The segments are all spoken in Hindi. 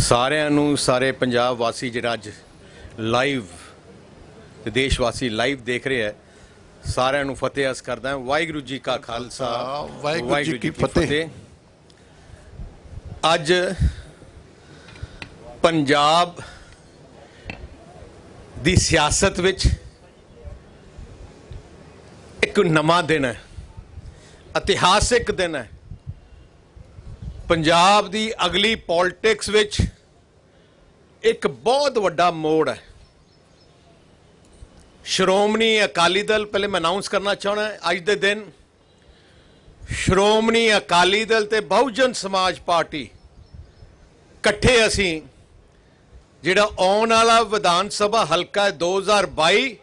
ਸਾਰਿਆਂ ਨੂੰ ਸਾਰੇ ਪੰਜਾਬ ਵਾਸੀ ਜਿਹੜਾ ਅੱਜ ਲਾਈਵ ਤੇ ਦੇਸ਼ ਵਾਸੀ ਲਾਈਵ ਦੇਖ ਰਹੇ ਹੈ ਸਾਰਿਆਂ ਨੂੰ ਫਤਿਹ ਅਰਜ਼ ਕਰਦਾ ਹਾਂ। ਵਾਹਿਗੁਰੂ ਜੀ ਕਾ ਖਾਲਸਾ ਵਾਹਿਗੁਰੂ ਜੀ ਕੀ ਫਤਿਹ। ਅੱਜ ਪੰਜਾਬ ਦੀ ਸਿਆਸਤ ਵਿੱਚ ਇੱਕ ਨਵਾਂ ਦਿਨ ਹੈ, ਇਤਿਹਾਸਿਕ ਦਿਨ ਹੈ। ਪੰਜਾਬ ਦੀ ਅਗਲੀ ਪੋਲਿਟਿਕਸ ਵਿੱਚ ਇੱਕ ਬਹੁਤ ਵੱਡਾ ਮੋੜ ਹੈ। ਸ਼੍ਰੋਮਣੀ ਅਕਾਲੀ ਦਲ, ਪਹਿਲੇ ਮੈਂ ਅਨਾਉਂਸ ਕਰਨਾ ਚਾਹੁੰਦਾ ਅੱਜ ਦੇ ਦਿਨ ਸ਼੍ਰੋਮਣੀ ਅਕਾਲੀ ਦਲ ਤੇ ਬਹੁਜਨ ਸਮਾਜ ਪਾਰਟੀ ਇਕੱਠੇ ਅਸੀਂ ਜਿਹੜਾ ਆਉਣ ਵਾਲਾ ਵਿਧਾਨ ਸਭਾ ਹਲਕਾ 2022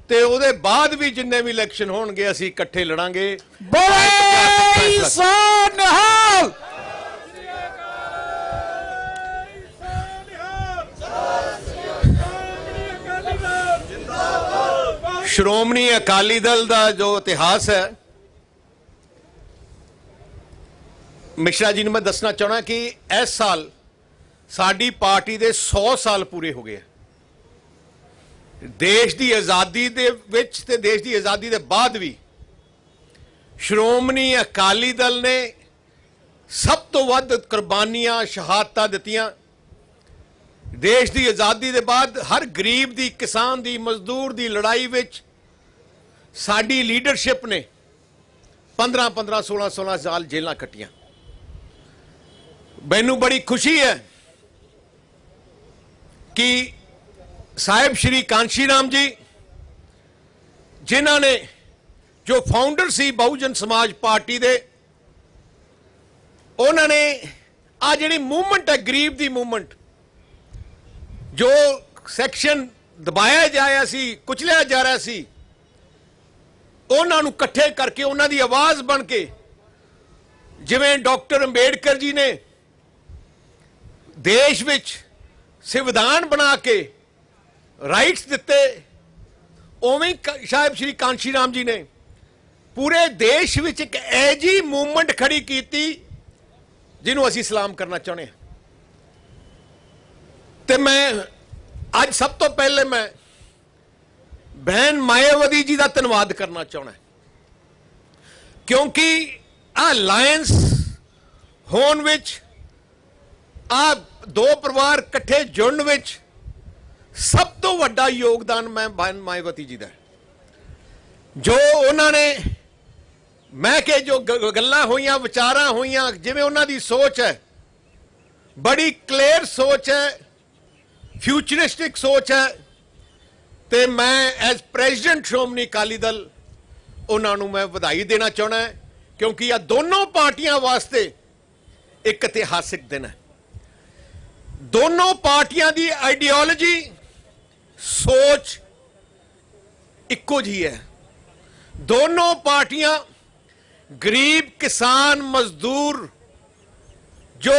ਤੇ ਉਹਦੇ ਬਾਅਦ ਵੀ ਜਿੰਨੇ ਵੀ ਇਲੈਕਸ਼ਨ ਹੋਣਗੇ ਅਸੀਂ ਇਕੱਠੇ ਲੜਾਂਗੇ। ਸ਼੍ਰੋਮਣੀ ਅਕਾਲੀ ਦਲ ਦਾ ਜੋ ਇਤਿਹਾਸ ਹੈ, ਮਿਸ਼ਰਾ ਜੀ ਨੂੰ ਮੈਂ ਦੱਸਣਾ ਚਾਹਣਾ ਕਿ ਇਸ ਸਾਲ ਸਾਡੀ ਪਾਰਟੀ ਦੇ 100 ਸਾਲ ਪੂਰੇ ਹੋ ਗਏ। ਦੇਸ਼ ਦੀ ਆਜ਼ਾਦੀ ਦੇ ਵਿੱਚ ਤੇ ਦੇਸ਼ ਦੀ ਆਜ਼ਾਦੀ ਦੇ ਬਾਅਦ ਵੀ ਸ਼੍ਰੋਮਣੀ ਅਕਾਲੀ ਦਲ ਨੇ ਸਭ ਤੋਂ ਵੱਧ ਕੁਰਬਾਨੀਆਂ ਸ਼ਹਾਦਤਾਂ ਦਿੱਤੀਆਂ। ਦੇਸ਼ ਦੀ ਆਜ਼ਾਦੀ ਦੇ ਬਾਅਦ ਹਰ ਗਰੀਬ ਦੀ, ਕਿਸਾਨ ਦੀ, ਮਜ਼ਦੂਰ ਦੀ ਲੜਾਈ ਵਿੱਚ ਸਾਡੀ ਲੀਡਰਸ਼ਿਪ ਨੇ 15-15, 16-16 ਸਾਲ ਜੇਲਾਂ ਕੱਟੀਆਂ। ਮੈਨੂੰ ਬੜੀ ਖੁਸ਼ੀ ਹੈ ਕਿ ਸਾਹਿਬ ਸ਼੍ਰੀ ਕਾਂਸ਼ੀ ਰਾਮ ਜੀ ਜਿਨ੍ਹਾਂ ਨੇ ਜੋ ਫਾਊਂਡਰ ਸੀ ਬਹੁਜਨ ਸਮਾਜ ਪਾਰਟੀ ਦੇ, ਉਹਨਾਂ ਨੇ ਆ ਜਿਹੜੀ ਮੂਵਮੈਂਟ ਹੈ ਗਰੀਬ ਦੀ ਮੂਵਮੈਂਟ, ਜੋ ਸੈਕਸ਼ਨ ਦਬਾਇਆ ਜਾ ਰਿਹਾ ਸੀ, ਕੁਚਲਿਆ ਜਾ ਰਿਹਾ ਸੀ, ਉਹਨਾਂ ਨੂੰ ਇਕੱਠੇ ਕਰਕੇ ਉਹਨਾਂ ਦੀ ਆਵਾਜ਼ ਬਣ ਕੇ, ਜਿਵੇਂ ਡਾਕਟਰ ਅੰਬੇਡਕਰ ਜੀ ਨੇ ਦੇਸ਼ ਵਿੱਚ ਸੰਵਿਧਾਨ ਬਣਾ ਕੇ ਰਾਈਟਸ ਦਿੱਤੇ, ਉਵੇਂ ਸਾਹਿਬ ਸ਼੍ਰੀ ਕਾਂਸ਼ੀ ਰਾਮ ਜੀ ਨੇ ਪੂਰੇ ਦੇਸ਼ ਵਿੱਚ ਇੱਕ ਐਜੀ ਮੂਵਮੈਂਟ ਖੜੀ ਕੀਤੀ ਜਿਹਨੂੰ ਅਸੀਂ ਸਲਾਮ ਕਰਨਾ ਚਾਹੁੰਦੇ ਹਾਂ। ਤੇ ਮੈਂ ਅੱਜ ਸਭ ਤੋਂ ਪਹਿਲੇ ਮੈਂ ਬਹਿਨ ਮਾਇਆਵਤੀ ਜੀ ਦਾ ਧੰਨਵਾਦ ਕਰਨਾ ਚਾਹੁੰਦਾ, ਕਿਉਂਕਿ ਆ ਅਲਾਇੰਸ ਹੋਣ ਵਿੱਚ, ਆ ਦੋ ਪਰਿਵਾਰ ਇਕੱਠੇ ਜੁੜਨ ਵਿੱਚ ਸਭ ਤੋਂ ਵੱਡਾ ਯੋਗਦਾਨ ਮੈਂ ਬਹਿਨ ਮਾਇਆਵਤੀ ਜੀ ਦਾ, ਜੋ ਉਹਨਾਂ ਨੇ, ਮੈਂ ਕਿ ਜੋ ਗੱਲਾਂ ਹੋਈਆਂ, ਵਿਚਾਰਾਂ ਹੋਈਆਂ, ਜਿਵੇਂ ਉਹਨਾਂ ਦੀ ਸੋਚ ਹੈ, ਬੜੀ ਕਲੀਅਰ ਸੋਚ ਹੈ, ਫਿਊਚਰਿਸਟਿਕ ਸੋਚ ਹੈ। ਤੇ ਮੈਂ ਐਜ਼ ਪ੍ਰੈਜ਼ੀਡੈਂਟ ਸ਼੍ਰੋਮਣੀ ਅਕਾਲੀ ਦਲ ਉਹਨਾਂ ਨੂੰ ਮੈਂ ਵਧਾਈ ਦੇਣਾ ਚਾਹੁੰਦਾ, ਕਿਉਂਕਿ ਆ ਦੋਨੋਂ ਪਾਰਟੀਆਂ ਵਾਸਤੇ ਇੱਕ ਇਤਿਹਾਸਿਕ ਦਿਨ ਹੈ। ਦੋਨੋਂ ਪਾਰਟੀਆਂ ਦੀ ਆਈਡੀਓਲੋਜੀ, ਸੋਚ ਇੱਕੋ ਜਿਹੀ ਹੈ। ਦੋਨੋਂ ਪਾਰਟੀਆਂ ਗਰੀਬ, ਕਿਸਾਨ, ਮਜ਼ਦੂਰ, ਜੋ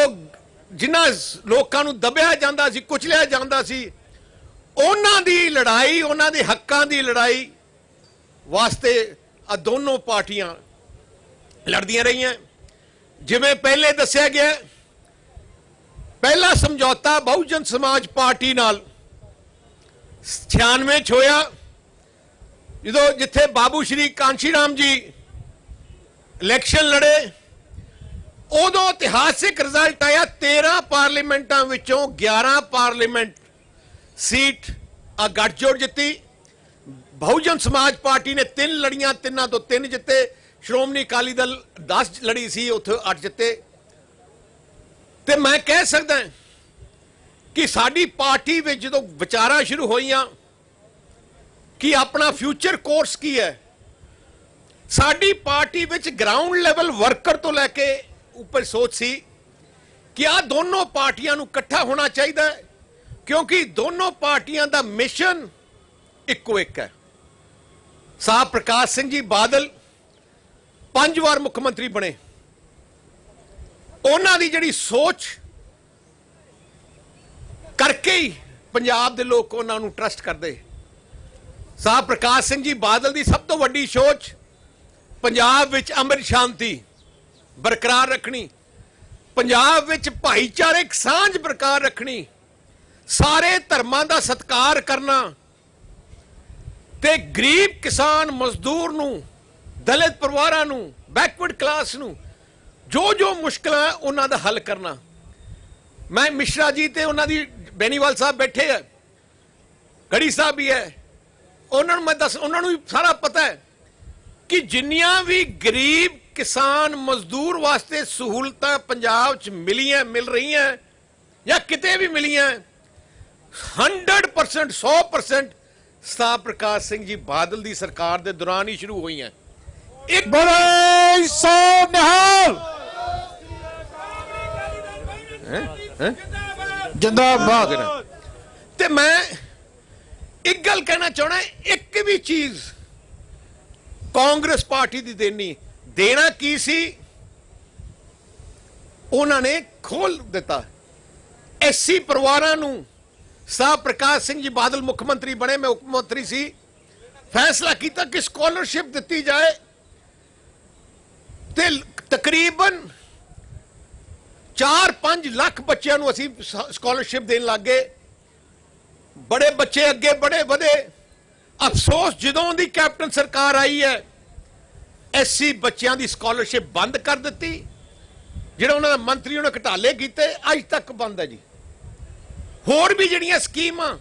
ਜਿਨ੍ਹਾਂ ਲੋਕਾਂ ਨੂੰ ਦਬਿਆ ਜਾਂਦਾ ਸੀ, ਕੁਚਲਿਆ ਜਾਂਦਾ ਸੀ, ਉਹਨਾਂ ਦੀ ਲੜਾਈ, ਉਹਨਾਂ ਦੇ ਹੱਕਾਂ ਦੀ ਲੜਾਈ ਵਾਸਤੇ ਆ ਦੋਨੋਂ ਪਾਰਟੀਆਂ ਲੜਦੀਆਂ ਰਹੀਆਂ। ਜਿਵੇਂ ਪਹਿਲੇ ਦੱਸਿਆ ਗਿਆ, ਪਹਿਲਾ ਸਮਝੌਤਾ ਬਹੁਜਨ ਸਮਾਜ ਪਾਰਟੀ ਨਾਲ 96 ਚ ਹੋਇਆ, ਜਦੋਂ ਜਿੱਥੇ ਬਾਬੂ ਸ਼੍ਰੀ ਕਾਂਸ਼ੀ ਰਾਮ ਜੀ ਇਲੈਕਸ਼ਨ ਲੜੇ, ਉਦੋਂ ਇਤਿਹਾਸਿਕ ਰਿਜ਼ਲਟ ਆਇਆ। 13 ਪਾਰਲੀਮੈਂਟਾਂ ਵਿੱਚੋਂ 11 ਪਾਰਲੀਮੈਂਟ ਸੀਟ ਆ ਗੱਠਜੋੜ ਜਿੱਤੀ। ਬਹੁਜਨ ਸਮਾਜ ਪਾਰਟੀ ਨੇ 3 ਲੜੀਆਂ, 3 ਤੋਂ 3 ਜਿੱਤੇ। ਸ਼੍ਰੋਮਣੀ ਅਕਾਲੀ ਦਲ 10 ਲੜੀ ਸੀ, ਉੱਥੇ 8 ਜਿੱਤੇ। ਤੇ ਮੈਂ ਕਹਿ ਸਕਦਾ ਕਿ ਸਾਡੀ ਪਾਰਟੀ ਵਿੱਚ ਜਦੋਂ ਵਿਚਾਰਾਂ ਸ਼ੁਰੂ ਹੋਈਆਂ ਕਿ ਆਪਣਾ ਫਿਊਚਰ ਕੋਰਸ ਕੀ ਹੈ, ਸਾਡੀ ਪਾਰਟੀ ਵਿੱਚ ਗਰਾਊਂਡ ਲੈਵਲ ਵਰਕਰ ਤੋਂ ਲੈ ਕੇ ਉੱਪਰ ਸੋਚ ਸੀ ਕਿ ਆ ਦੋਨੋਂ ਪਾਰਟੀਆਂ ਨੂੰ ਇਕੱਠਾ ਹੋਣਾ ਚਾਹੀਦਾ ਹੈ, ਕਿਉਂਕਿ ਦੋਨੋਂ ਪਾਰਟੀਆਂ ਦਾ ਮਿਸ਼ਨ ਇੱਕੋ ਇੱਕ ਹੈ। ਸਾਹਿਬ ਪ੍ਰਕਾਸ਼ ਸਿੰਘ ਜੀ ਬਾਦਲ 5 ਵਾਰ ਮੁੱਖ ਮੰਤਰੀ ਬਣੇ, ਉਹਨਾਂ ਦੀ ਜਿਹੜੀ ਸੋਚ ਕਰਕੇ ਹੀ ਪੰਜਾਬ ਦੇ ਲੋਕ ਉਹਨਾਂ ਨੂੰ ਟਰਸਟ ਕਰਦੇ। ਸਾਹਿਬ ਪ੍ਰਕਾਸ਼ ਸਿੰਘ ਜੀ ਬਾਦਲ ਦੀ ਸਭ ਤੋਂ ਵੱਡੀ ਸੋਚ ਪੰਜਾਬ ਵਿੱਚ ਅਮਨ ਸ਼ਾਂਤੀ ਬਰਕਰਾਰ ਰੱਖਣੀ, पंजाब विच भाईचारक सांझ बरकरार रखनी, सारे धर्मां दा सत्कार करना ते गरीब किसान मजदूर नूं, दलित परिवारां नूं, बैकवर्ड क्लास नूं जो जो मुश्किलां उन्हां दा हल करना। मैं मिश्रा जी ते उन्हां दी बेनीवाल साहब बैठे है, गढ़ी साहब भी है, उन्हां नूं मैं दस उन्हां नूं सारा पता है कि जिन्नियां भी गरीब किसान मजदूर वास्ते सहूलतां पंजाब च मिलियां, मिल रही हैं या किते भी मिलियां, 100% 100% सरदार प्रकाश सिंह जी बादल दी सरकार दे दौरान ही शुरू हुई हैं। एक बड़े सो निहाल जिंदाबाद। ते मैं एक गल कहना चाहना, एक भी चीज कांग्रेस पार्टी दी देना की सी उन्होंने खोल दिता। एससी परिवारां नूं सरदार प्रकाश सिंह जी बादल मुख्यमंत्री बने, मैं उप मंत्री सी, फैसला किया कि स्कॉलरशिप दी जाए ते तकरीबन 4-5 लाख बच्चों नूं असीं स्कॉलरशिप देन लग गए। बड़े बच्चे अगे बड़े वधे। अफसोस जदों दी कैप्टन सरकार आई है, एससी बच्चों की स्कॉलरशिप बंद कर दी, जिहड़े उन्होंने मंत्री उन्होंने घटाले किए, अज तक बंद है जी। होर भी जिहड़ियां स्कीमां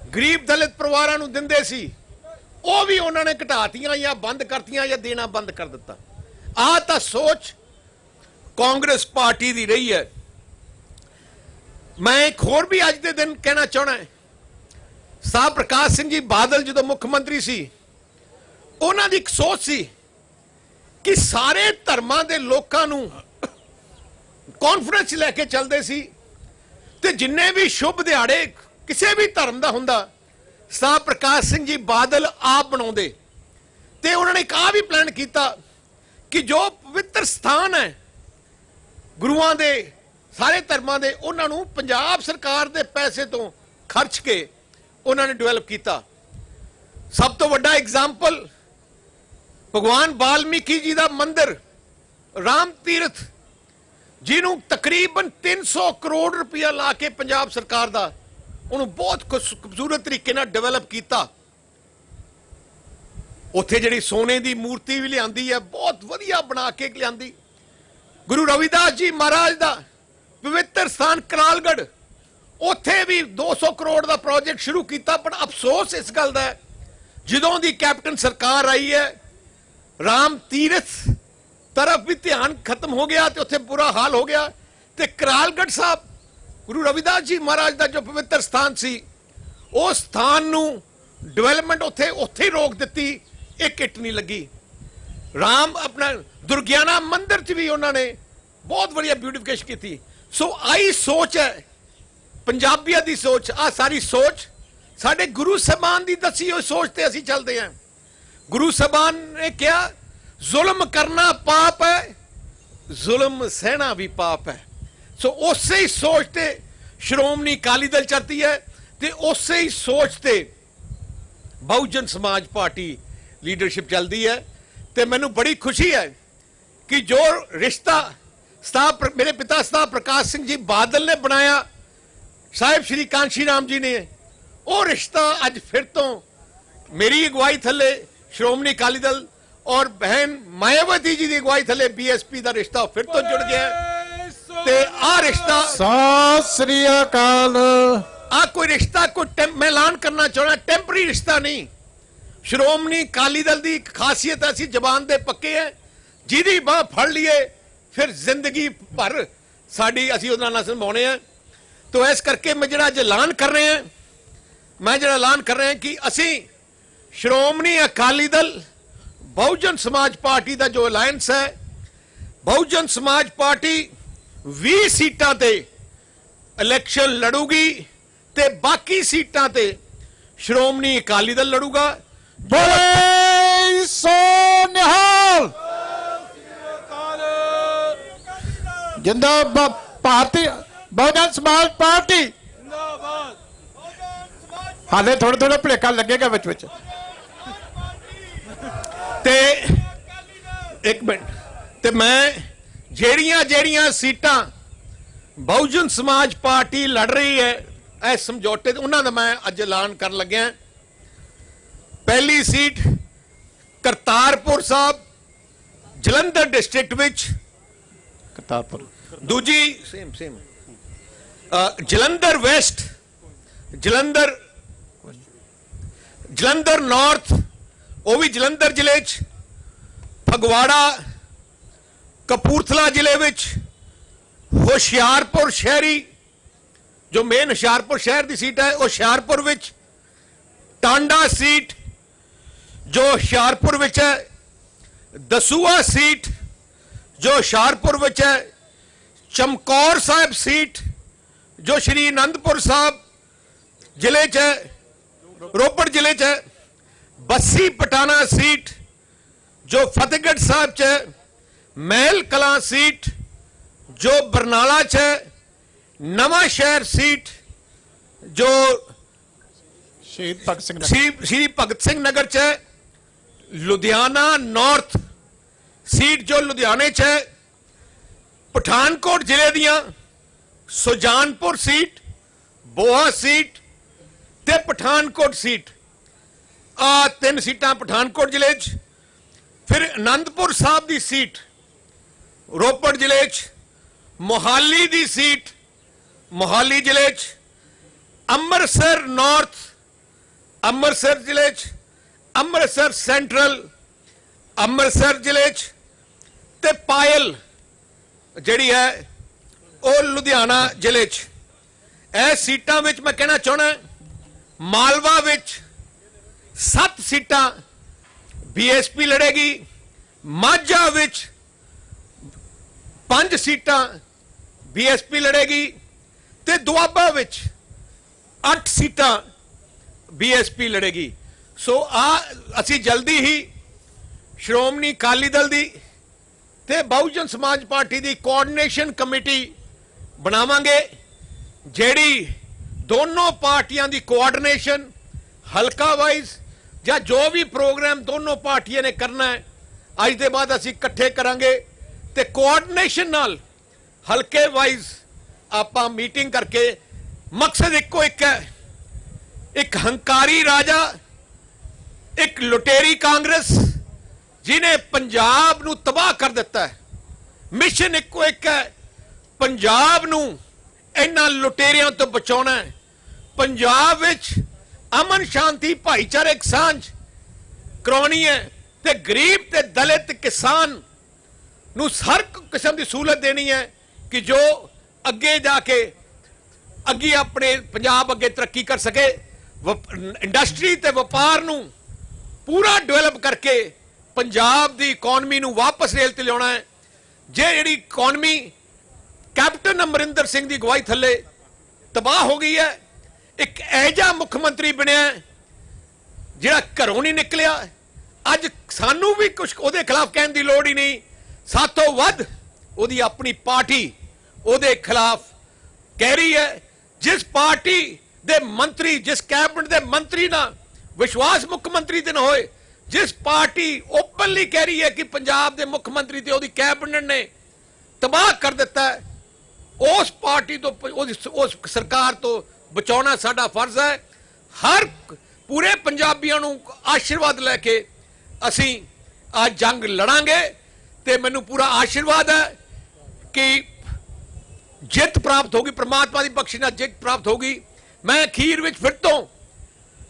गरीब दलित परिवारां नूं दिंदे सी, वो भी उन्होंने घटातियां या बंद करतियां या देना बंद कर दिता। आ तां सोच कांग्रेस पार्टी दी रही है। मैं एक होर भी अज दे दिन कहना चाहना है, सरदार प्रकाश सिंह जी बादल जो मुख्यमंत्री सी, उन्हां दी एक सोच सी कि सारे धर्मां दे लोकां नूं कॉन्फ्रेंस लैके चलते सी ते जिन्ने भी शुभ दिहाड़े किसी भी धर्म का हुंदा सरदार प्रकाश सिंह जी बादल आप बनाउंदे। ते उन्होंने एक आ भी प्लान किया कि जो पवित्र स्थान है गुरुआं दे सारे धर्मां दे, उन्होंने पंजाब सरकार दे पैसे तो खर्च के उन्होंने डेवलप किया। सब तो वड्डा एग्जाम्पल भगवान वाल्मीकि जी का मंदिर राम तीर्थ, जिन्हों तकरीबन 300 करोड़ रुपया ला के पंजाब सरकार का उन्होंने बहुत खूबसूरत तरीके नाल डेवलप किया। उत्थे जिहड़ी सोने की मूर्ति भी लियांदी है, बहुत वधिया बना के लियांदी। गुरु रविदास जी महाराज का पवित्र स्थान करालगढ़, उत्थे भी 200 करोड़ का प्रोजेक्ट शुरू किया। पर अफसोस इस गल का, जदों दी कैप्टन सरकार आई है, राम तीर्थ तरफ भी ध्यान खत्म हो गया, तो उत्थे बुरा हाल हो गया। ते करालगढ़ साहब गुरु रविदास जी महाराज का जो पवित्र स्थान सी, उस स्थान नूं डेवलपमेंट उत्थे उत्थे ही रोक दी, एक इट नहीं लगी। राम अपना दुर्गियाना मंदिर च भी उन्होंने बहुत बढ़िया ब्यूटिफिकेशन की। सो आई सोच है पंजाबियों की सोच, आ सारी सोच साडे गुरु साहबान की दसी हुई सोच ते असीं चलते हैं। गुरु साहबान ने कहा जुल्म करना पाप है, जुल्म सहना भी पाप है। सो उसे ही सोचते श्रोमणी अकाली दल चलती है, ते उसे ही सोचते बहुजन समाज पार्टी लीडरशिप चलती है। ते मैनू बड़ी खुशी है कि जो रिश्ता मेरे पिता सरदार प्रकाश सिंह जी बादल ने बनाया साहिब श्री कांशी राम जी ने, वो रिश्ता अज फिर तो मेरी अगवाई थले श्रोमणी अकाली दल और बहन मायावती जी की अगवाई थले बीएसपी का रिश्ता फिर तो जुड़ गया। ते आ रिश्ता सत श्री अकाल, आ कोई रिश्ता कोई मैं ऐलान करना चाहना टेंपररी रिश्ता नहीं। श्रोमणी अकाली दल की खासियत ऐसी जबान दे पक्के है, जिहदी बाह फड़ लिए फिर जिंदगी भर साड़ी असीं उहदे नाल निभाउणे हैं। तो इस करके मैं जिहड़ा ऐलान कर रहे हैं, मैं जिहड़ा ऐलान कर रहे हैं कि असीं श्रोमणी अकाली दल बहुजन समाज पार्टी का जो अलायंस है, बहुजन समाज पार्टी 20 सीटां ते इलैक्शन लड़ूगी ते बाकी सीटां ते श्रोमणी अकाली दल लड़ूगा। बड़े सो निहाल जिंदाबाद। भारतीय बहुजन समाज पार्टी हाले थोड़ा थोड़ा भुलेखा लगेगा विच विच। ते एक मिनट, ते मैं ਜਿਹੜੀਆਂ ਜਿਹੜੀਆਂ ਸੀਟਾਂ ਬਹੁਜਨ ਸਮਾਜ ਪਾਰਟੀ ਲੜ ਰਹੀ ਹੈ ਇਸ ਸਮਝੌਤੇ ਤੇ ਉਹਨਾਂ ਦਾ ਮੈਂ ਅੱਜ ਐਲਾਨ ਕਰਨ ਲੱਗਿਆ। ਪਹਿਲੀ ਸੀਟ ਕਰਤਾਰਪੁਰ ਸਾਹਿਬ ਜਲੰਧਰ ਡਿਸਟ੍ਰਿਕਟ ਵਿੱਚ, ਕਰਤਾਰਪੁਰ। ਦੂਜੀ same Jalandhar West, Jalandhar north ਉਹ ਵੀ ਜਲੰਧਰ ਜ਼ਿਲ੍ਹੇ 'ਚ, ਫਗਵਾੜਾ ਕਪੂਰਥਲਾ ਜ਼ਿਲ੍ਹੇ ਵਿੱਚ, ਹੁਸ਼ਿਆਰਪੁਰ ਸ਼ਹਿਰੀ ਜੋ ਮੇਨ ਹੁਸ਼ਿਆਰਪੁਰ ਸ਼ਹਿਰ ਦੀ ਸੀਟ ਹੈ ਉਹ ਹੁਸ਼ਿਆਰਪੁਰ ਵਿੱਚ, ਟਾਂਡਾ ਸੀਟ ਜੋ ਹੁਸ਼ਿਆਰਪੁਰ ਵਿੱਚ ਹੈ, ਦਸੂਆ ਸੀਟ ਜੋ ਹੁਸ਼ਿਆਰਪੁਰ ਵਿੱਚ ਹੈ, ਚਮਕੌਰ ਸਾਹਿਬ ਸੀਟ ਜੋ ਸ਼੍ਰੀ ਅਨੰਦਪੁਰ ਸਾਹਿਬ ਜ਼ਿਲ੍ਹੇ 'ਚ ਹੈ, ਰੋਪੜ ਜ਼ਿਲ੍ਹੇ 'ਚ ਹੈ, ਬੱਸੀ ਪਟਾਣਾ ਸੀਟ ਜੋ ਫਤਿਹਗੜ੍ਹ ਸਾਹਿਬ 'ਚ ਹੈ, ਮਹਿਲ ਕਲਾਂ ਸੀਟ ਜੋ ਬਰਨਾਲਾ 'ਚ ਹੈ, ਨਵਾਂ ਸ਼ਹਿਰ ਸੀਟ ਜੋ ਸ਼ਹੀਦ ਭਗਤ ਸਿੰਘ ਨਗਰ, ਸ਼੍ਰੀ ਭਗਤ ਸਿੰਘ ਨਗਰ 'ਚ ਹੈ, ਲੁਧਿਆਣਾ ਨਾਰਥ ਸੀਟ ਜੋ ਲੁਧਿਆਣੇ 'ਚ ਹੈ, ਪਠਾਨਕੋਟ ਜ਼ਿਲ੍ਹੇ ਦੀਆਂ ਸੁਜਾਨਪੁਰ ਸੀਟ, ਬੋਹਾ ਸੀਟ ਤੇ ਪਠਾਨਕੋਟ ਸੀਟ, ਆ 3 ਸੀਟਾਂ ਪਠਾਨਕੋਟ ਜ਼ਿਲ੍ਹੇ 'ਚ। ਫਿਰ ਅਨੰਦਪੁਰ ਸਾਹਿਬ ਦੀ ਸੀਟ ਰੋਪੜ ਜ਼ਿਲ੍ਹੇ 'ਚ, ਮੋਹਾਲੀ ਦੀ ਸੀਟ ਮੋਹਾਲੀ ਜ਼ਿਲ੍ਹੇ 'ਚ, ਅੰਮ੍ਰਿਤਸਰ ਨਾਰਥ ਅੰਮ੍ਰਿਤਸਰ ਜ਼ਿਲ੍ਹੇ 'ਚ, ਅੰਮ੍ਰਿਤਸਰ ਸੈਂਟਰਲ ਅੰਮ੍ਰਿਤਸਰ ਜ਼ਿਲ੍ਹੇ 'ਚ ਤੇ ਪਾਇਲ ਜਿਹੜੀ ਹੈ ਉਹ ਲੁਧਿਆਣਾ ਜ਼ਿਲ੍ਹੇ 'ਚ। ਇਹ ਸੀਟਾਂ ਵਿੱਚ ਮੈਂ ਕਹਿਣਾ ਚਾਹੁੰਦਾ ਮਾਲਵਾ ਵਿੱਚ 7 ਸੀਟਾਂ ਬੀਐਸਪੀ ਲੜੇਗੀ, ਮਾਝਾ ਵਿੱਚ 5 ਸੀਟਾਂ ਬੀਐਸਪੀ ਲੜੇਗੀ ਤੇ ਦੁਆਬਾ ਵਿੱਚ 8 ਸੀਟਾਂ ਬੀਐਸਪੀ ਲੜੇਗੀ। ਸੋ ਅਸੀਂ ਜਲਦੀ ਹੀ ਸ਼੍ਰੋਮਣੀ ਅਕਾਲੀ ਦਲ ਦੀ ਤੇ ਬਹੁਜਨ ਸਮਾਜ ਪਾਰਟੀ ਦੀ ਕੋਆਰਡੀਨੇਸ਼ਨ ਕਮੇਟੀ ਬਣਾਵਾਂਗੇ, ਜਿਹੜੀ ਦੋਨੋਂ ਪਾਰਟੀਆਂ ਦੀ ਕੋਆਰਡੀਨੇਸ਼ਨ ਹਲਕਾ ਵਾਈਜ਼ ਜਾਂ ਜੋ ਵੀ ਪ੍ਰੋਗਰਾਮ ਦੋਨੋਂ ਪਾਰਟੀਆਂ ਨੇ ਕਰਨਾ ਹੈ ਅੱਜ ਦੇ ਬਾਅਦ ਅਸੀਂ ਇਕੱਠੇ ਕਰਾਂਗੇ ਤੇ ਕੋਆਰਡੀਨੇਸ਼ਨ ਨਾਲ ਹਲਕੇ ਵਾਈਜ਼ ਆਪਾਂ ਮੀਟਿੰਗ ਕਰਕੇ ਮਕਸਦ ਇੱਕੋ ਇੱਕ ਹੈ, ਇੱਕ ਹੰਕਾਰੀ ਰਾਜਾ, ਇੱਕ ਲੁਟੇਰੀ ਕਾਂਗਰਸ ਜਿਹਨੇ ਪੰਜਾਬ ਨੂੰ ਤਬਾਹ ਕਰ ਦਿੱਤਾ ਹੈ। ਮਿਸ਼ਨ ਇੱਕੋ ਇੱਕ ਹੈ, ਪੰਜਾਬ ਨੂੰ ਇਹਨਾਂ ਲੁਟੇਰਿਆਂ ਤੋਂ ਬਚਾਉਣਾ ਹੈ, ਪੰਜਾਬ ਵਿੱਚ ਅਮਨ ਸ਼ਾਂਤੀ ਭਾਈਚਾਰਕ ਸਾਂਝ ਕਰਾਉਣੀ ਹੈ ਤੇ ਗਰੀਬ ਤੇ ਦਲਿਤ ਕਿਸਾਨ ਨੂੰ ਹਰ ਕਿਸਮ ਦੀ ਸਹੂਲਤ ਦੇਣੀ ਹੈ ਕਿ ਜੋ ਅੱਗੇ ਜਾ ਕੇ ਅੱਗੇ ਆਪਣੇ ਪੰਜਾਬ ਅੱਗੇ ਤਰੱਕੀ ਕਰ ਸਕੇ। ਇੰਡਸਟਰੀ ਤੇ ਵਪਾਰ ਨੂੰ ਪੂਰਾ ਡਿਵੈਲਪ ਕਰਕੇ ਪੰਜਾਬ ਦੀ ਇਕਨੋਮੀ ਨੂੰ ਵਾਪਸ ਰੇਲ ਤੇ ਲਿਆਉਣਾ ਹੈ। ਜਿਹੜੀ ਇਕਨੋਮੀ ਕੈਪਟਨ ਅਮਰਿੰਦਰ ਸਿੰਘ ਦੀ ਅਗਵਾਈ ਥੱਲੇ ਤਬਾਹ ਹੋ ਗਈ ਹੈ, ਇੱਕ ਐਜਾ ਮੁੱਖ ਮੰਤਰੀ ਬਣਿਆ ਜਿਹੜਾ ਘਰੋਂ ਨਹੀਂ ਨਿਕਲਿਆ। ਅੱਜ ਸਾਨੂੰ ਵੀ ਕੁਝ ਉਹਦੇ ਖਿਲਾਫ ਕਹਿਣ ਦੀ ਲੋੜ ਹੀ ਨਹੀਂ, ਸਾਤੋਂ ਵੱਧ ਉਹਦੀ ਆਪਣੀ ਪਾਰਟੀ ਉਹਦੇ ਖਿਲਾਫ ਕਹਿ ਰਹੀ ਹੈ। ਜਿਸ ਪਾਰਟੀ ਦੇ ਮੰਤਰੀ, ਜਿਸ ਕੈਬਨਿਟ ਦੇ ਮੰਤਰੀ ਨਾਲ ਵਿਸ਼ਵਾਸ ਮੁੱਖ ਮੰਤਰੀ ਦੇ ਨਾ ਹੋਏ, ਜਿਸ ਪਾਰਟੀ ਓਪਨਲੀ ਕਹਿ ਰਹੀ ਹੈ ਕਿ ਪੰਜਾਬ ਦੇ ਮੁੱਖ ਮੰਤਰੀ ਤੇ ਉਹਦੀ ਕੈਬਨਿਟ ਨੇ ਤਬਾਹ ਕਰ ਦਿੱਤਾ ਹੈ, ਉਸ ਪਾਰਟੀ ਤੋਂ ਉਸ ਸਰਕਾਰ ਤੋਂ ਬਚਾਉਣਾ ਸਾਡਾ ਫਰਜ਼ ਹੈ। ਹਰ ਪੂਰੇ ਪੰਜਾਬੀਆਂ ਨੂੰ ਆਸ਼ੀਰਵਾਦ ਲੈ ਕੇ ਅਸੀਂ ਆ ਜੰਗ ਲੜਾਂਗੇ ਤੇ ਮੈਨੂੰ ਪੂਰਾ ਆਸ਼ੀਰਵਾਦ ਹੈ ਕਿ ਜਿੱਤ ਪ੍ਰਾਪਤ ਹੋਗੀ, ਪ੍ਰਮਾਤਮਾ ਦੀ ਬਖਸ਼ਿਸ਼ ਨਾਲ ਜਿੱਤ ਪ੍ਰਾਪਤ ਹੋਗੀ। ਮੈਂ ਅਖੀਰ ਵਿੱਚ ਫਿਰ ਤੋਂ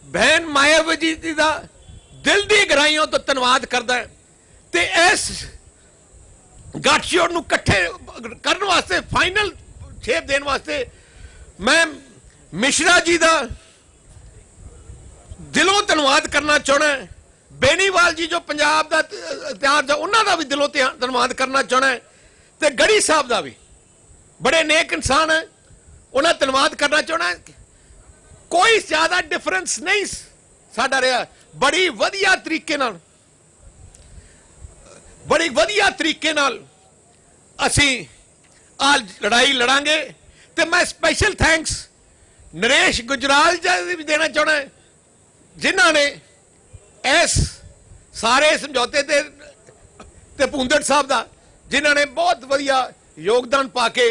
ਬਹਿਨ ਮਾਇਆਵਤੀ ਜੀ ਦਾ ਦਿਲ ਦੀ ਗਹਿਰਾਈਆਂ ਤੋਂ ਧੰਨਵਾਦ ਕਰਦਾ ਤੇ ਇਸ ਗੱਠਜੋੜ ਨੂੰ ਇਕੱਠੇ ਕਰਨ ਵਾਸਤੇ, ਫਾਈਨਲ ਸ਼ੇਪ ਦੇਣ ਵਾਸਤੇ ਮੈਂ ਮਿਸ਼ਰਾ ਜੀ ਦਾ ਦਿਲੋਂ ਧੰਨਵਾਦ ਕਰਨਾ ਚਾਹੁੰਦਾ। ਬੇਨੀਵਾਲ ਜੀ ਜੋ ਪੰਜਾਬ ਦਾ ਇਤਿਹਾਸ ਦਾ, ਉਹਨਾਂ ਦਾ ਵੀ ਦਿਲੋਂ ਧੰਨਵਾਦ ਕਰਨਾ ਚਾਹੁੰਦਾ ਤੇ ਗੜੀ ਸਾਹਿਬ ਦਾ ਵੀ, ਬੜੇ ਨੇਕ ਇਨਸਾਨ ਹੈ, ਉਹਨਾਂ ਧੰਨਵਾਦ ਕਰਨਾ ਚਾਹੁੰਦਾ। ਕੋਈ ਜ਼ਿਆਦਾ ਡਿਫਰੈਂਸ ਨਹੀਂ ਸਾਡਾ ਰਿਹਾ, ਬੜੀ ਵਧੀਆ ਤਰੀਕੇ ਨਾਲ ਅਸੀਂ ਆ ਲੜਾਈ ਲੜਾਂਗੇ ਤੇ ਮੈਂ ਸਪੈਸ਼ਲ ਥੈਂਕਸ ਨਰੇਸ਼ ਗੁਜਰਾਲ ਜੀ ਵੀ ਦੇਣਾ ਚਾਹੁੰਦਾ ਜਿਨ੍ਹਾਂ ਨੇ ਇਸ ਸਾਰੇ ਸਮਝੌਤੇ ਤੇ ਭੁੰਦੜ ਸਾਹਿਬ ਦਾ जिन्हां ने बहुत वधिया योगदान पाके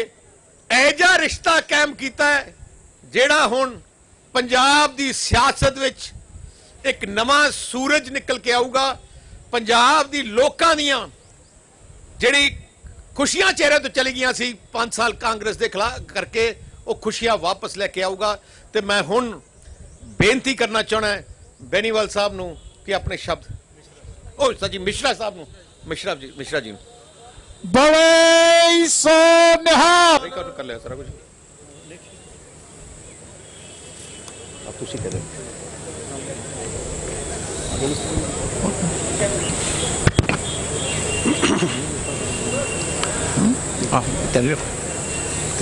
ऐजा रिश्ता कायम किया है जिहड़ा हुण पंजाब दी सियासत विच एक नवां सूरज निकल के आऊगा। पंजाब दी लोकां दियां जिहड़ी खुशियां चेहरे तो चली गई सी 5 साल कांग्रेस के खिलाफ करके, वो खुशियां वापस लेके आऊगा। तो मैं हुण बेनती करना चाहना है बेनीवाल साहब नूं कि अपने शब्द, ओ सची मिश्रा साहब नूं, मिश्रा जी बड़े सो निहाल कर लिया सारा कुछ अब तुसी करें।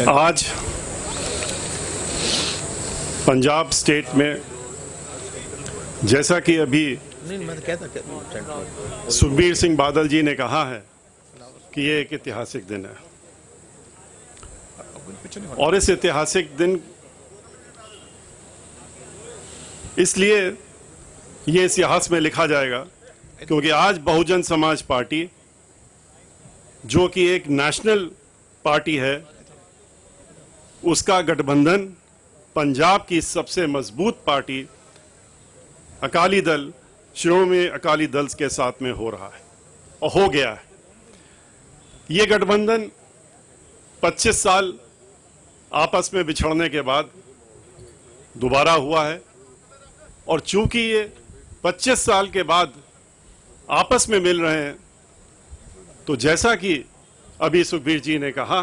आज पंजाब स्टेट में, जैसा कि अभी सुखबीर सिंह बादल जी ने कहा है कि ये एक ऐतिहासिक दिन है, और इस ऐतिहासिक दिन इसलिए ये इतिहास में लिखा जाएगा क्योंकि आज बहुजन समाज पार्टी, जो कि एक नेशनल पार्टी है, उसका गठबंधन पंजाब की सबसे मजबूत पार्टी अकाली दल, श्रोमणी अकाली दल के साथ में हो रहा है और हो गया है। ये गठबंधन 25 साल आपस में बिछड़ने के बाद दोबारा हुआ है, और चूंकि ये 25 साल के बाद आपस में मिल रहे हैं, तो जैसा कि अभी सुखबीर जी ने कहा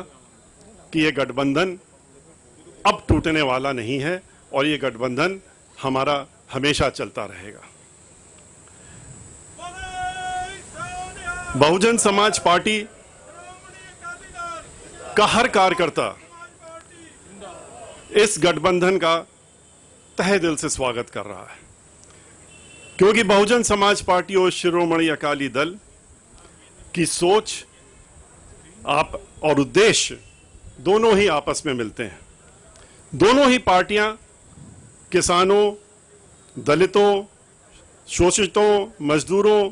कि ये गठबंधन अब टूटने वाला नहीं है और ये गठबंधन हमारा हमेशा चलता रहेगा। बहुजन समाज पार्टी का हर कार्यकर्ता इस गठबंधन का तहे दिल से स्वागत कर रहा है, क्योंकि बहुजन समाज पार्टी और शिरोमणि अकाली दल की सोच आप और उद्देश्य दोनों ही आपस में मिलते हैं। दोनों ही पार्टियां किसानों, दलितों, शोषितों, मजदूरों,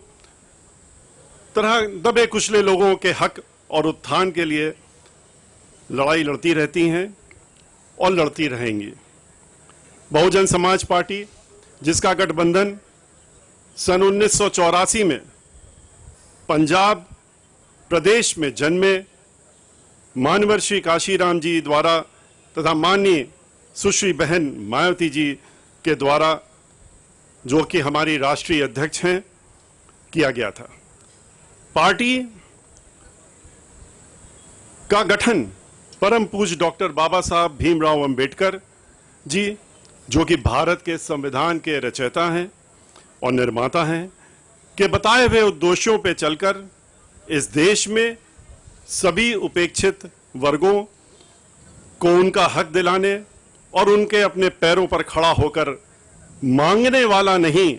तरह दबे कुचले लोगों के हक और उत्थान के लिए लड़ाई लड़ती रहती हैं और लड़ती रहेंगी। बहुजन समाज पार्टी, जिसका गठबंधन सन 1984 में पंजाब प्रदेश में जन्मे मानवर श्री काशीराम जी द्वारा तथा माननीय सुश्री बहन मायावती जी के द्वारा, जो कि हमारी राष्ट्रीय अध्यक्ष हैं, किया गया था। पार्टी का गठन परम पूज्य डॉक्टर बाबा साहब भीमराव अंबेडकर जी, जो कि भारत के संविधान के रचयिता हैं और निर्माता हैं, के बताए हुए उद्देश्यों पर चलकर इस देश में सभी उपेक्षित वर्गों को उनका हक दिलाने और उनके अपने पैरों पर खड़ा होकर मांगने वाला नहीं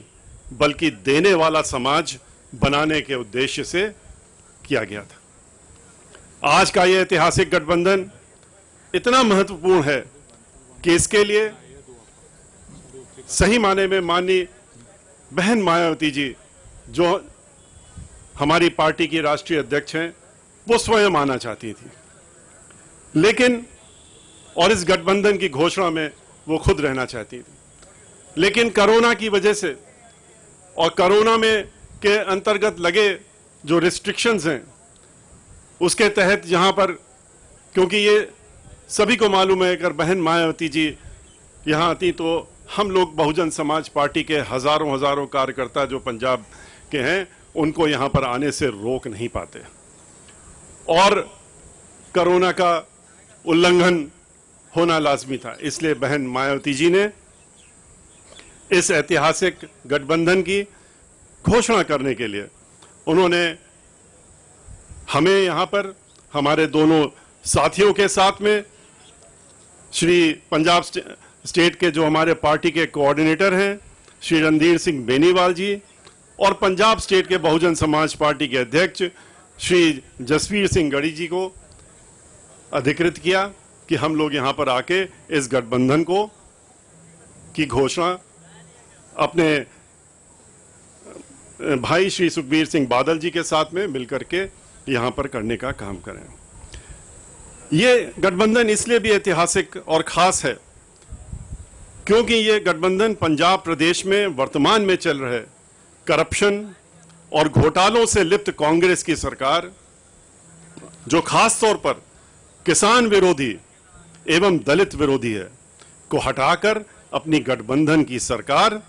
बल्कि देने वाला समाज बनाने के उद्देश्य से किया गया था। आज का यह ऐतिहासिक गठबंधन इतना महत्वपूर्ण है कि इसके लिए सही माने में माननीय बहन मायावती जी, जो हमारी पार्टी की राष्ट्रीय अध्यक्ष हैं, वो स्वयं आना चाहती थी, लेकिन और इस गठबंधन की घोषणा में वो खुद रहना चाहती थी, लेकिन कोरोना की वजह से और कोरोना में के अंतर्गत लगे जो रिस्ट्रिक्शंस हैं, उसके तहत यहाँ पर, क्योंकि ये सभी को मालूम है, अगर बहन मायावती जी यहाँ आती तो हम लोग बहुजन समाज पार्टी के हजारों कार्यकर्ता जो पंजाब के हैं, उनको यहाँ पर आने से रोक नहीं पाते, और कोरोना का उल्लंघन होना लाजमी था। इसलिए बहन मायावती जी ने इस ऐतिहासिक गठबंधन की घोषणा करने के लिए उन्होंने हमें यहाँ पर हमारे दोनों साथियों के साथ में श्री पंजाब स्टेट के जो हमारे पार्टी के कोऑर्डिनेटर हैं श्री रणधीर सिंह बेनीवाल जी और पंजाब स्टेट के बहुजन समाज पार्टी के अध्यक्ष श्री जसवीर सिंह गढ़ी जी को अधिकृत किया कि हम लोग यहाँ पर आके इस गठबंधन को की घोषणा अपने भाई श्री सुखबीर सिंह बादल जी के साथ में मिलकर के यहां पर करने का काम करें। ये गठबंधन इसलिए भी ऐतिहासिक और खास है क्योंकि ये गठबंधन पंजाब प्रदेश में वर्तमान में चल रहे करप्शन और घोटालों से लिप्त कांग्रेस की सरकार, जो खास तौर पर किसान विरोधी एवं दलित विरोधी है, को हटाकर अपनी गठबंधन की सरकार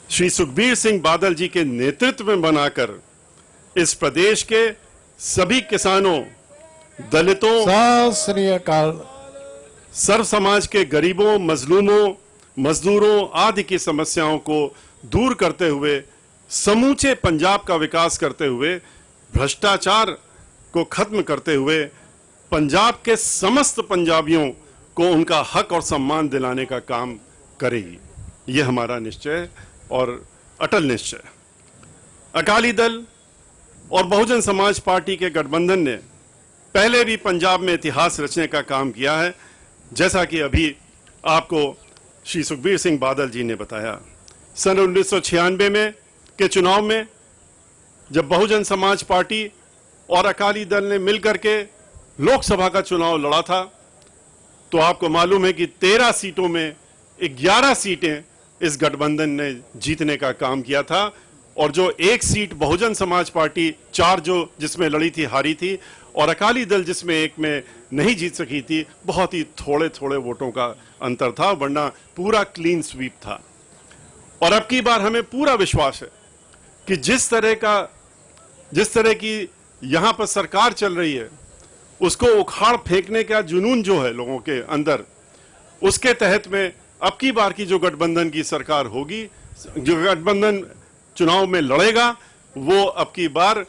श्री सुखबीर सिंह बादल जी के नेतृत्व में बनाकर इस प्रदेश के सभी किसानों, दलितों, सत श्री अकाल। सर्व समाज के गरीबों, मजलूमों, मजदूरों आदि की समस्याओं को दूर करते हुए समूचे पंजाब का विकास करते हुए, भ्रष्टाचार को खत्म करते हुए पंजाब के समस्त पंजाबियों को उनका हक और सम्मान दिलाने का काम करेगी। यह हमारा निश्चय और अटल निश्चय। अकाली दल और बहुजन समाज पार्टी के गठबंधन ने पहले भी पंजाब में इतिहास रचने का काम किया है, जैसा कि अभी आपको श्री सुखबीर सिंह बादल जी ने बताया। सन 1996 में के चुनाव में जब बहुजन समाज पार्टी और अकाली दल ने मिलकर के लोकसभा का चुनाव लड़ा था, तो आपको मालूम है कि 13 सीटों में 11 सीटें इस गठबंधन ने जीतने का काम किया था, और जो एक सीट बहुजन समाज पार्टी 4 जो जिसमें लड़ी थी हारी थी, और अकाली दल जिसमें एक में नहीं जीत सकी थी, बहुत ही थोड़े थोड़े वोटों का अंतर था, वरना पूरा क्लीन स्वीप था। और अब की बार हमें पूरा विश्वास है कि जिस तरह की यहां पर सरकार चल रही है, उसको उखाड़ फेंकने का जुनून जो है लोगों के अंदर, उसके तहत में अब की बार की जो गठबंधन की सरकार होगी, जो गठबंधन चुनाव में लड़ेगा, वो अब की बार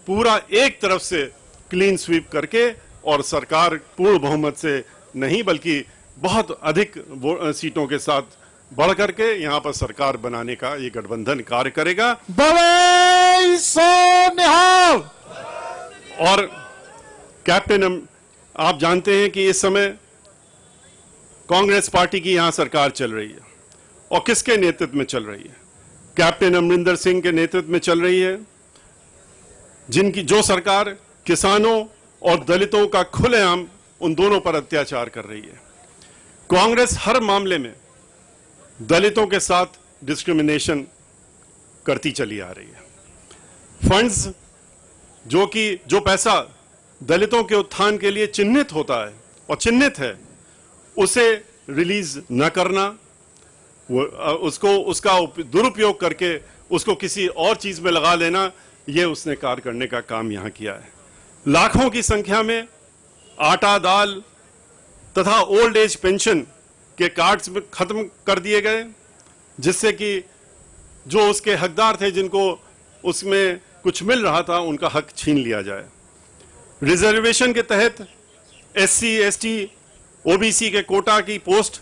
पूरा एक तरफ से क्लीन स्वीप करके और सरकार पूर्ण बहुमत से नहीं बल्कि बहुत अधिक सीटों के साथ बढ़ करके यहां पर सरकार बनाने का ये गठबंधन कार्य करेगा। बोले सो निहाल। और कैप्टन, आप जानते हैं कि इस समय कांग्रेस पार्टी की यहां सरकार चल रही है, और किसके नेतृत्व में चल रही है? कैप्टन अमरिंदर सिंह के नेतृत्व में चल रही है, जो सरकार किसानों और दलितों का खुलेआम उन दोनों पर अत्याचार कर रही है। कांग्रेस हर मामले में दलितों के साथ डिस्क्रिमिनेशन करती चली आ रही है। फंड्स जो पैसा दलितों के उत्थान के लिए चिन्हित होता है और चिन्हित है, उसे रिलीज न करना, उसका दुरुपयोग करके उसको किसी और चीज में लगा लेना, यह उसने कार्य करने का काम यहां किया है। लाखों की संख्या में आटा, दाल तथा ओल्ड एज पेंशन के कार्ड्स में खत्म कर दिए गए, जिससे कि जो उसके हकदार थे, जिनको उसमें कुछ मिल रहा था, उनका हक छीन लिया जाए। रिजर्वेशन के तहत SC, ST, OBC के कोटा की पोस्ट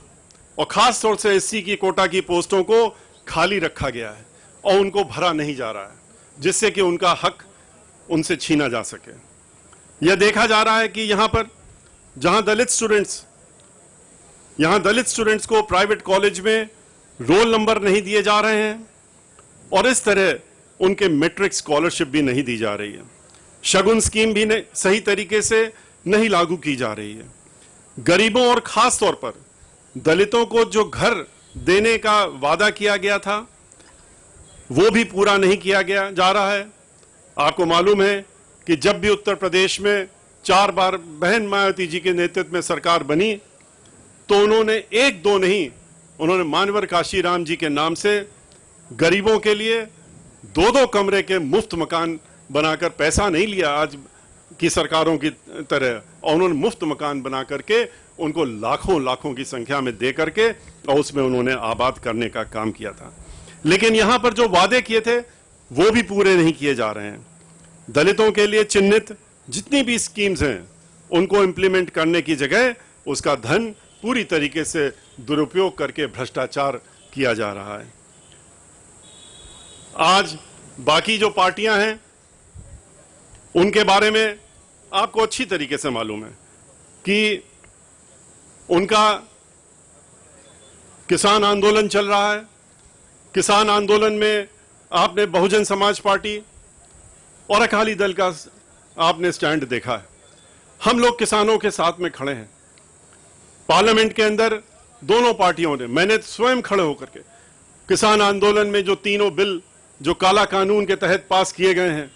और खास तौर से SC की कोटा की पोस्टों को खाली रखा गया है और उनको भरा नहीं जा रहा है, जिससे कि उनका हक उनसे छीना जा सके। यह देखा जा रहा है कि यहां पर जहां दलित स्टूडेंट्स को प्राइवेट कॉलेज में रोल नंबर नहीं दिए जा रहे हैं, और इस तरह उनके मैट्रिक स्कॉलरशिप भी नहीं दी जा रही है। शगुन स्कीम भी सही तरीके से नहीं लागू की जा रही है। गरीबों और खास तौर पर दलितों को जो घर देने का वादा किया गया था, वो भी पूरा नहीं किया जा रहा है। आपको मालूम है कि जब भी उत्तर प्रदेश में 4 बार बहन मायावती जी के नेतृत्व में सरकार बनी, तो उन्होंने 1-2 नहीं, उन्होंने मानवर काशीराम जी के नाम से गरीबों के लिए 2-2 कमरे के मुफ्त मकान बनाकर, पैसा नहीं लिया आज की सरकारों की तरह, और उन्होंने मुफ्त मकान बना करके उनको लाखों की संख्या में दे करके और उसमें उन्होंने आबाद करने का काम किया था। लेकिन यहां पर जो वादे किए थे वो भी पूरे नहीं किए जा रहे हैं। दलितों के लिए चिन्हित जितनी भी स्कीम्स हैं, उनको इंप्लीमेंट करने की जगह उसका धन पूरी तरीके से दुरुपयोग करके भ्रष्टाचार किया जा रहा है। आज बाकी जो पार्टियां हैं, उनके बारे में आपको अच्छी तरीके से मालूम है कि उनका किसान आंदोलन चल रहा है। किसान आंदोलन में आपने बहुजन समाज पार्टी और अकाली दल का आपने स्टैंड देखा है। हम लोग किसानों के साथ में खड़े हैं। पार्लियामेंट के अंदर दोनों पार्टियों ने, मैंने स्वयं खड़े होकर के किसान आंदोलन में जो तीनों बिल जो काला कानून के तहत पास किए गए हैं,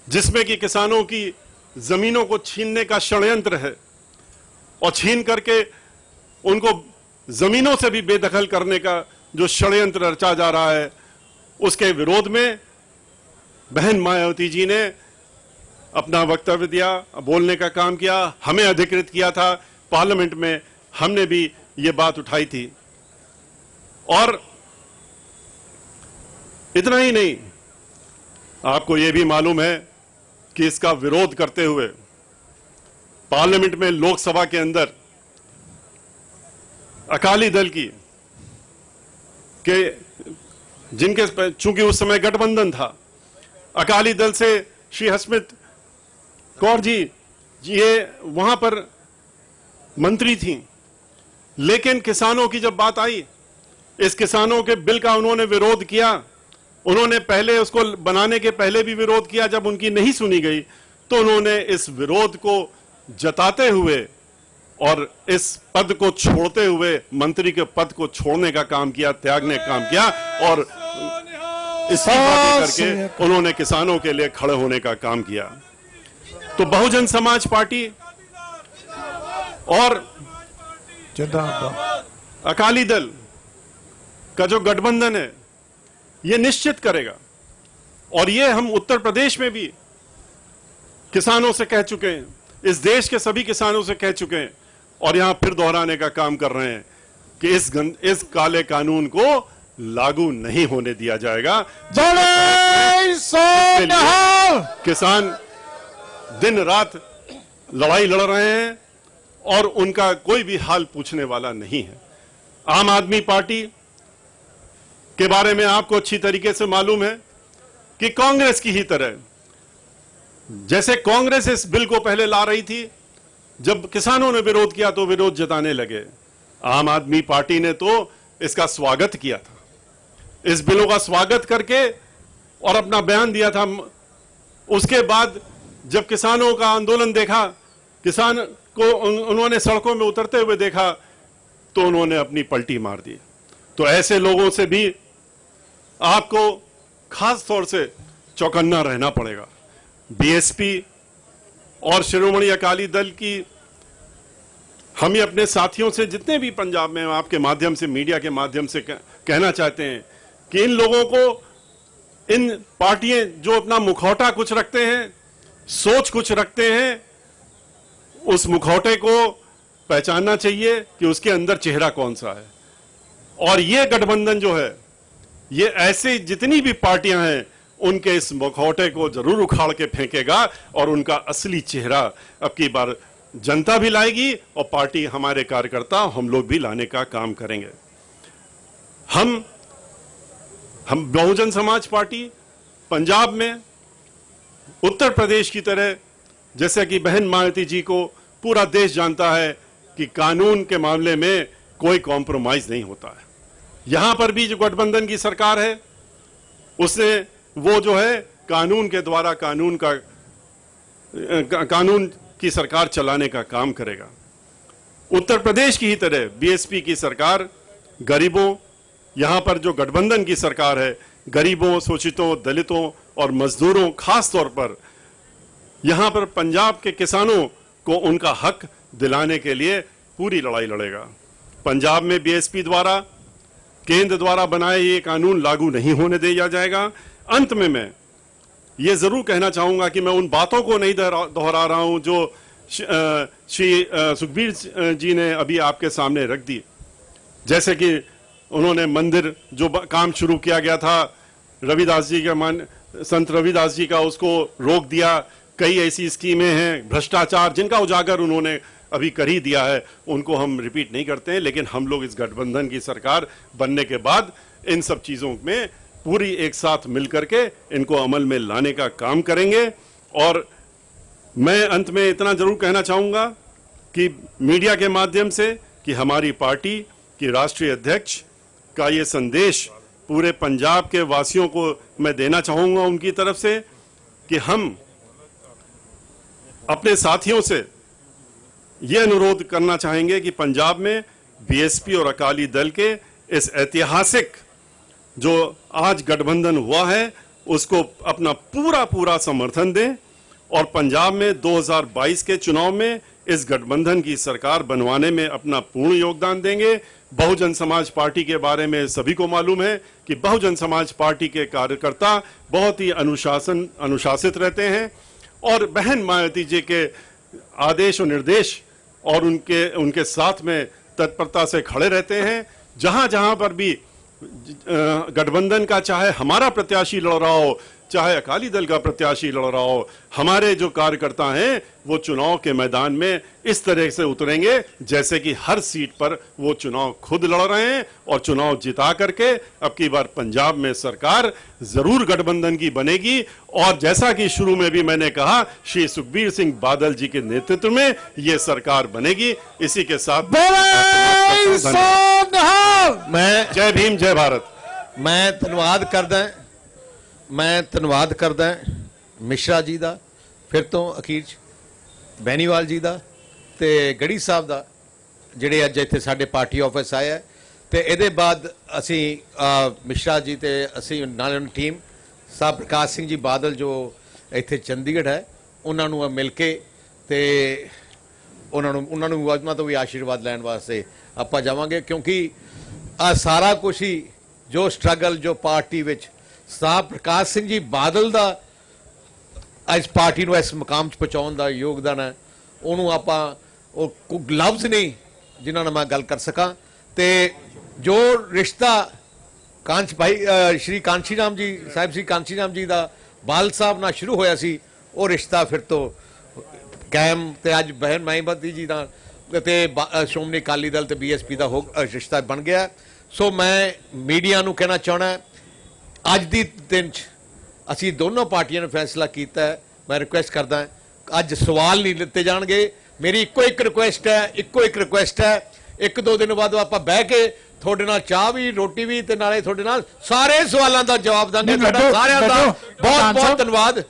जिसमें कि किसानों की जमीनों को छीनने का षड्यंत्र है और छीन करके उनको जमीनों से भी बेदखल करने का जो षड्यंत्र रचा जा रहा है, उसके विरोध में बहन मायावती जी ने अपना वक्तव्य दिया, बोलने का काम किया, हमें अधिकृत किया था। पार्लियामेंट में हमने भी ये बात उठाई थी। और इतना ही नहीं, आपको यह भी मालूम है कि इसका विरोध करते हुए पार्लियामेंट में, लोकसभा के अंदर अकाली दल की के जिनके चूंकि उस समय गठबंधन था, अकाली दल से श्री हरसिमरत कौर जी ये वहां पर मंत्री थी, लेकिन किसानों की जब बात आई, इस किसानों के बिल का उन्होंने विरोध किया। उन्होंने पहले उसको बनाने के पहले भी विरोध किया, जब उनकी नहीं सुनी गई तो उन्होंने इस विरोध को जताते हुए और इस पद को छोड़ते हुए, मंत्री के पद को छोड़ने का काम किया, त्यागने का काम किया और इस्तीफा करके उन्होंने किसानों के लिए खड़े होने का काम किया। तो बहुजन समाज पार्टी और अकाली दल का जो गठबंधन है, यह निश्चित करेगा, और ये हम उत्तर प्रदेश में भी किसानों से कह चुके हैं, इस देश के सभी किसानों से कह चुके हैं, और यहां फिर दोहराने का काम कर रहे हैं कि इस काले कानून को लागू नहीं होने दिया जाएगा। किसान दिन रात लड़ाई लड़ रहे हैं और उनका कोई भी हाल पूछने वाला नहीं है। आम आदमी पार्टी के बारे में आपको अच्छी तरीके से मालूम है कि कांग्रेस की ही तरह, जैसे कांग्रेस इस बिल को पहले ला रही थी, जब किसानों ने विरोध किया तो विरोध जताने लगे। आम आदमी पार्टी ने तो इसका स्वागत किया था, इस बिलों का स्वागत करके और अपना बयान दिया था। उसके बाद जब किसानों का आंदोलन देखा, किसान को उन्होंने सड़कों में उतरते हुए देखा, तो उन्होंने अपनी पलटी मार दी। तो ऐसे लोगों से भी आपको खास तौर से चौकन्ना रहना पड़ेगा। बीएसपी और शिरोमणि अकाली दल की, हम ही अपने साथियों से जितने भी पंजाब में आपके माध्यम से, मीडिया के माध्यम से कहना चाहते हैं कि इन लोगों को, इन पार्टियां जो अपना मुखौटा कुछ रखते हैं, सोच कुछ रखते हैं, उस मुखौटे को पहचानना चाहिए कि उसके अंदर चेहरा कौन सा है। और ये गठबंधन जो है, ये ऐसे जितनी भी पार्टियां हैं, उनके इस मुखौटे को जरूर उखाड़ के फेंकेगा और उनका असली चेहरा अब की बार जनता भी लाएगी और पार्टी, हमारे कार्यकर्ता, हम लोग भी लाने का काम करेंगे। हम बहुजन समाज पार्टी पंजाब में, उत्तर प्रदेश की तरह, जैसे कि बहन मायावती जी को पूरा देश जानता है कि कानून के मामले में कोई कॉम्प्रोमाइज नहीं होता है। यहां पर भी जो गठबंधन की सरकार है, उसने वो जो है कानून के द्वारा कानून की सरकार चलाने का काम करेगा। उत्तर प्रदेश की ही तरह बीएसपी की सरकार गरीबों, यहां पर जो गठबंधन की सरकार है, गरीबों, शोषितों, दलितों और मजदूरों, खास तौर पर यहां पर पंजाब के किसानों को उनका हक दिलाने के लिए पूरी लड़ाई लड़ेगा। पंजाब में बीएसपी द्वारा, केंद्र द्वारा बनाए ये कानून लागू नहीं होने दिया जाएगा। अंत में मैं ये जरूर कहना चाहूंगा कि मैं उन बातों को नहीं दोहरा रहा हूं जो श्री सुखबीर जी ने अभी आपके सामने रख दी। जैसे कि उन्होंने मंदिर जो काम शुरू किया गया था, रविदास जी का, संत रविदास जी का, उसको रोक दिया। कई ऐसी स्कीमें हैं, भ्रष्टाचार, जिनका उजागर उन्होंने अभी कर ही दिया है, उनको हम रिपीट नहीं करते हैं। लेकिन हम लोग इस गठबंधन की सरकार बनने के बाद इन सब चीजों में पूरी एक साथ मिलकर के इनको अमल में लाने का काम करेंगे। और मैं अंत में इतना जरूर कहना चाहूंगा कि मीडिया के माध्यम से कि हमारी पार्टी की राष्ट्रीय अध्यक्ष का ये संदेश पूरे पंजाब के वासियों को मैं देना चाहूंगा, उनकी तरफ से कि हम अपने साथियों से यह अनुरोध करना चाहेंगे कि पंजाब में बीएसपी और अकाली दल के इस ऐतिहासिक जो आज गठबंधन हुआ है उसको अपना पूरा पूरा समर्थन दें और पंजाब में 2022 के चुनाव में इस गठबंधन की सरकार बनवाने में अपना पूर्ण योगदान देंगे। बहुजन समाज पार्टी के बारे में सभी को मालूम है कि बहुजन समाज पार्टी के कार्यकर्ता बहुत ही अनुशासित रहते हैं और बहन मायावती जी के आदेश और निर्देश और उनके साथ में तत्परता से खड़े रहते हैं। जहां जहां पर भी गठबंधन का चाहे हमारा प्रत्याशी लड़ रहा हो चाहे अकाली दल का प्रत्याशी लड़ रहा हो, हमारे जो कार्यकर्ता हैं वो चुनाव के मैदान में इस तरह से उतरेंगे जैसे कि हर सीट पर वो चुनाव खुद लड़ रहे हैं और चुनाव जिता करके अब की बार पंजाब में सरकार जरूर गठबंधन की बनेगी। और जैसा कि शुरू में भी मैंने कहा, श्री सुखबीर सिंह बादल जी के नेतृत्व में ये सरकार बनेगी। इसी के साथ मैं जय भीम जय भारत। मैं ਧੰਨਵਾਦ ਕਰਦਾ ਮਿਸ਼ਰਾ ਜੀ ਦਾ, ਫਿਰ ਤੋਂ ਅਖੀਰ 'ਚ ਬੈਨੀਵਾਲ ਜੀ ਦਾ ਤੇ ਗੜੀ ਸਾਹਿਬ ਦਾ ਜਿਹੜੇ ਅੱਜ ਇੱਥੇ ਸਾਡੇ ਪਾਰਟੀ ਆਫਿਸ ਆਏ ਹੈ। ਤੇ ਇਹਦੇ ਬਾਅਦ ਅਸੀਂ ਮਿਸ਼ਰਾ ਜੀ ਤੇ ਅਸੀਂ ਨਾਲ ਟੀਮ ਸਾਹਿਬ ਪ੍ਰਕਾਸ਼ ਸਿੰਘ ਜੀ ਬਾਦਲ ਜੋ ਇੱਥੇ ਚੰਡੀਗੜ੍ਹ ਹੈ ਉਹਨਾਂ ਨੂੰ ਮਿਲ ਕੇ ਤੇ ਉਹਨਾਂ ਨੂੰ ਉਹਨਾਂ ਤੋਂ ਵੀ ਆਸ਼ੀਰਵਾਦ ਲੈਣ ਵਾਸਤੇ ਆਪਾਂ ਜਾਵਾਂਗੇ, ਕਿਉਂਕਿ ਆ ਸਾਰਾ ਕੁਛ ਹੀ ਜੋ ਸਟਰਗਲ ਜੋ ਪਾਰਟੀ ਵਿੱਚ साहब प्रकाश सिंह जी बादल का इस पार्टी को इस मुकाम पहुँचाने का योगदान है, उन्होंने आप लफ्ज नहीं जिन्होंने मैं गल कर सका। तो जो रिश्ता श्री कांशी राम जी साहिब श्री कांशी राम जी का बाल साहब ना शुरू होया सी, वो रिश्ता फिर तो कायम ते अज बहन मायावती जी का श्रोमणी अकाली दल ते BSP का रिश्ता बन गया। सो मैं मीडिया को कहना चाहना ਅੱਜ ਦੀ ਦਿਨ 'ਚ ਅਸੀਂ ਦੋਨੋਂ ਪਾਰਟੀਆਂ ਨੇ ਫੈਸਲਾ ਕੀਤਾ ਹੈ। ਮੈਂ ਰਿਕੁਐਸਟ ਕਰਦਾ ਅੱਜ ਸਵਾਲ ਨਹੀਂ ਲਿੱਤੇ ਜਾਣਗੇ। ਮੇਰੀ ਇੱਕੋ ਇੱਕ ਰਿਕੁਐਸਟ ਹੈ, ਇੱਕ ਦੋ ਦਿਨ ਬਾਅਦ ਆਪਾਂ ਬਹਿ ਕੇ ਤੁਹਾਡੇ ਨਾਲ ਚਾਹ ਵੀ ਰੋਟੀ ਵੀ ਤੇ ਨਾਲੇ ਤੁਹਾਡੇ ਨਾਲ ਸਾਰੇ ਸਵਾਲਾਂ ਦਾ ਜਵਾਬ ਦਾਂਗੇ। ਤੁਹਾਡਾ ਸਾਰਿਆਂ ਦਾ ਬਹੁਤ ਬਹੁਤ ਧੰਨਵਾਦ।